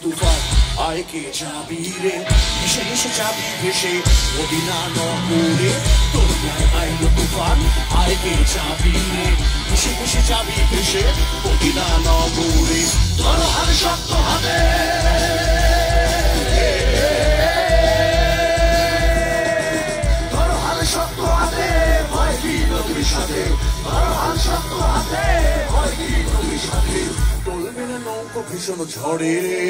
তুফান আয় কে যাবি রে ভেসে ভেসে যাবি ভেসে মদিনা নগরে দরিয়ায় আইলো তুফান আয় কে যাবি রে ভেসে ভেসে যাবি ভেসে মদিনা নগরে ধরো হাত শক্ত হাতে ধরো হাত শক্ত হাতে ভয় কি নদীর সাথে ধরো হাত শক্ত হাতে ভয় কি নদীর সাথে চলবে না নৌকো ভীষণ ঝড়ে রে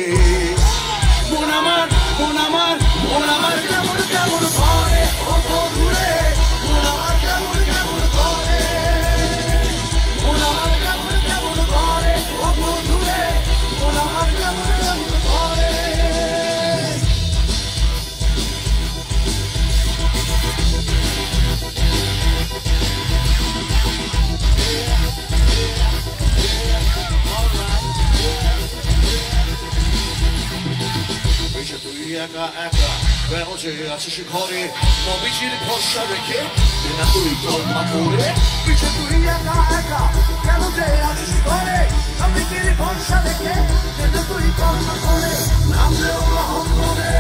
মন আমার মন আমার মন আমার কেমন কেমন করে ও বন্ধুরে মন আমার কেমন কেমন করে মন আমার কেমন কেমন করে ও বন্ধুরে মন আমার কেমন কেমন করে তুই একা একা কেন যে আছিস ঘরে নবীজির ভরসা রেখে না তুই কলমা করে পিছে তুই একা একা কেন যে আছিস ঘরে নবীজির ভরসা রেখে না তুই কলমা করে নাম দেও মোহাম্মদে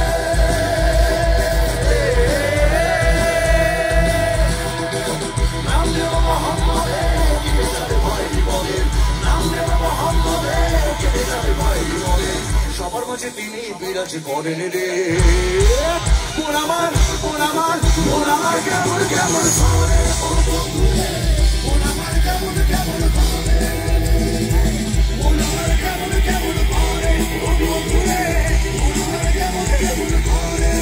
নাম দেও মোহাম্মদে কে যাবে ভয় বিপদে নাম দেও মোহাম্মদে কে যাবে ভয় বিপদে সবার মাঝে তিনি বিরাজ করেন রে মন আমার মন আমার মন আমার কেমন কেমন করে ও বন্ধুরে মন আমার কেমন কেমন করে মন আমার কেমন কেমন করে ও বন্ধুরে মন আমার কেমন কেমন করে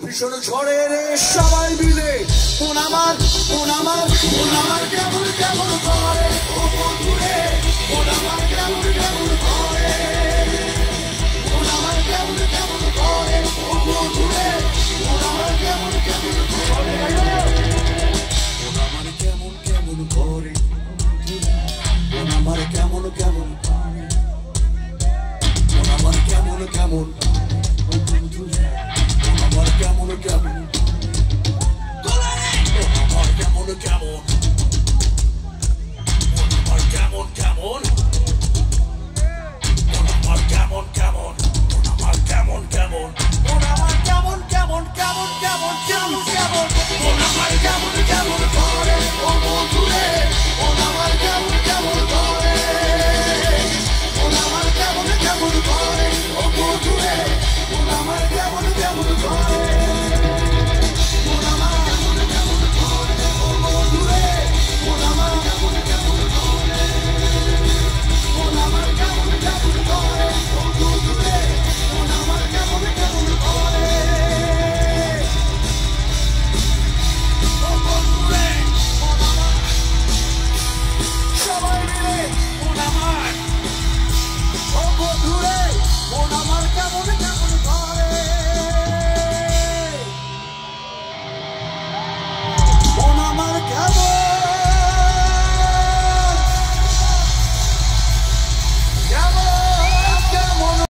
ভীষণ ঝড়ে রে সবাই মিলে মন আমার কেমন কেমন